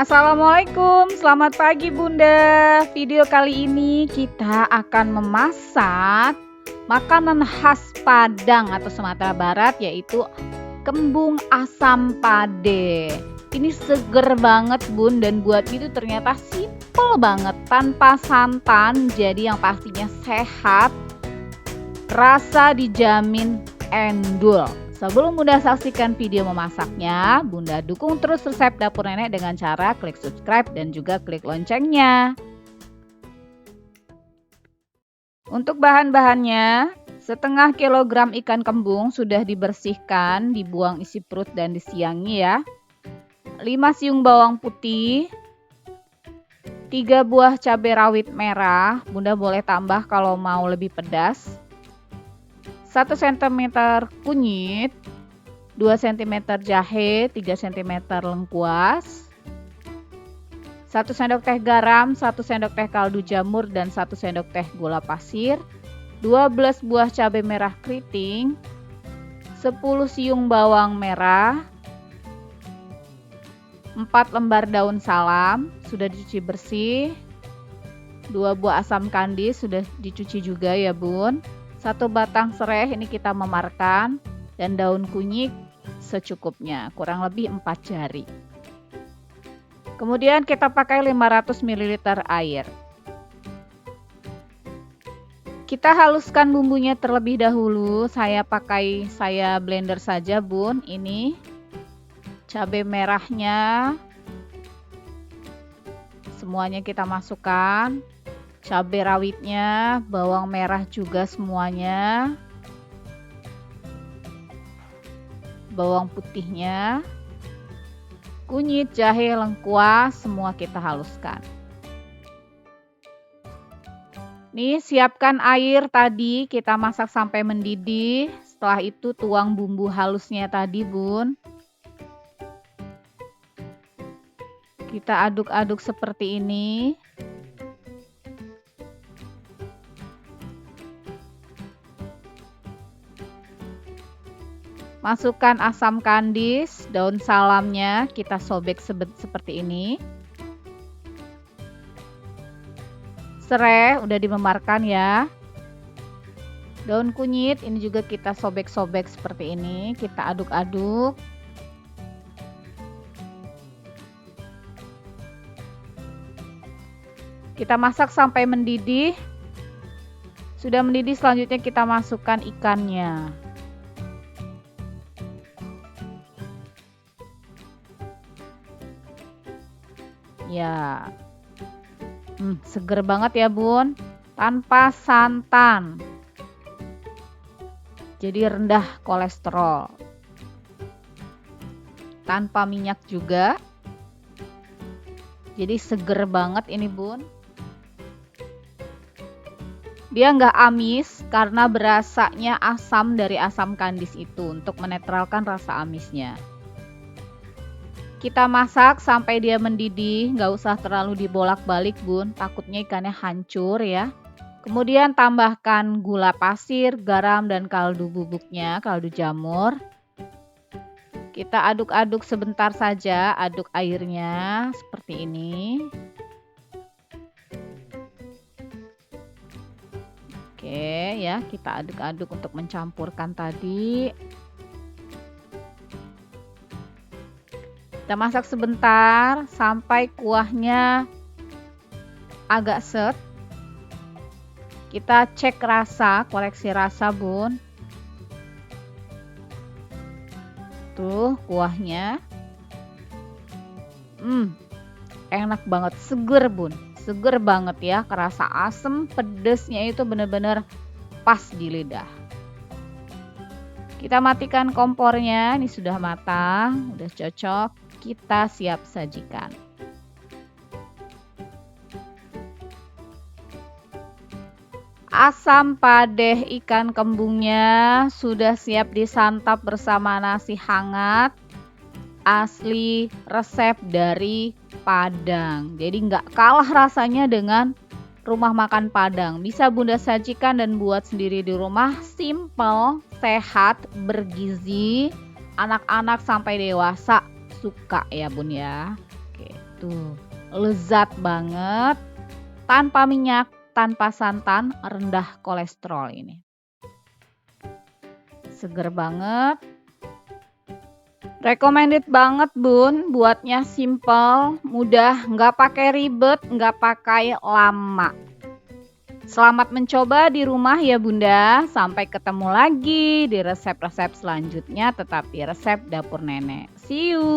Assalamualaikum, selamat pagi Bunda. Video kali ini kita akan memasak makanan khas Padang atau Sumatera Barat, yaitu kembung asam pade. Ini seger banget Bun, dan buat itu ternyata simple banget, tanpa santan, jadi yang pastinya sehat, rasa dijamin endul. Sebelum Bunda saksikan video memasaknya, Bunda dukung terus resep Dapur Nenek dengan cara klik subscribe dan juga klik loncengnya. Untuk bahan-bahannya, setengah kilogram ikan kembung sudah dibersihkan, dibuang isi perut dan disiangi ya. 5 siung bawang putih, 3 buah cabai rawit merah, Bunda boleh tambah kalau mau lebih pedas. 1 cm kunyit, 2 cm jahe, 3 cm lengkuas, 1 sendok teh garam, 1 sendok teh kaldu jamur, dan 1 sendok teh gula pasir, 12 buah cabai merah keriting, 10 siung bawang merah, 4 lembar daun salam, sudah dicuci bersih, 2 buah asam kandis, sudah dicuci juga ya Bun. 1 batang serai ini kita memarkan, dan daun kunyit secukupnya, kurang lebih 4 jari. Kemudian kita pakai 500 ml air. Kita haluskan bumbunya terlebih dahulu. Saya blender saja Bun. Ini cabai merahnya semuanya kita masukkan. Cabai rawitnya, bawang merah juga semuanya, bawang putihnya, kunyit, jahe, lengkuas, semua kita haluskan. Nih, siapkan air tadi, kita masak sampai mendidih. Setelah itu tuang bumbu halusnya tadi Bun. Kita aduk-aduk seperti ini. Masukkan asam kandis, daun salamnya kita sobek seperti ini. Serai udah dimemarkan ya. Daun kunyit ini juga kita sobek-sobek seperti ini, kita aduk-aduk. Kita masak sampai mendidih. Sudah mendidih, selanjutnya kita masukkan ikannya. Ya, seger banget ya Bun, tanpa santan, jadi rendah kolesterol, tanpa minyak juga, jadi seger banget ini Bun. Dia nggak amis karena berasanya asam dari asam kandis itu untuk menetralkan rasa amisnya. Kita masak sampai dia mendidih, nggak usah terlalu dibolak-balik Bun, takutnya ikannya hancur ya. Kemudian tambahkan gula pasir, garam, dan kaldu bubuknya, kaldu jamur. Kita aduk-aduk sebentar saja, aduk airnya seperti ini. Oke ya, kita aduk-aduk untuk mencampurkan tadi. Kita masak sebentar sampai kuahnya agak set. Kita cek rasa, koreksi rasa Bun. Tuh kuahnya. Enak banget, seger Bun. Seger banget ya, kerasa asem, pedesnya itu bener-bener pas di lidah. Kita matikan kompornya, ini sudah matang, udah cocok. Kita siap sajikan. Asam padeh ikan kembungnya sudah siap disantap bersama nasi hangat. Asli resep dari Padang. Jadi nggak kalah rasanya dengan rumah makan Padang. Bisa Bunda sajikan dan buat sendiri di rumah. Simple, sehat, bergizi. Anak-anak sampai dewasa suka ya Bun ya. Oke, Tuh, lezat banget, tanpa minyak, tanpa santan, rendah kolesterol ini. Seger banget. Recommended banget Bun, buatnya simple, mudah, nggak pakai ribet, nggak pakai lama. Selamat mencoba di rumah ya Bunda. Sampai ketemu lagi di resep-resep selanjutnya, tetap di resep dapur nenek. See you.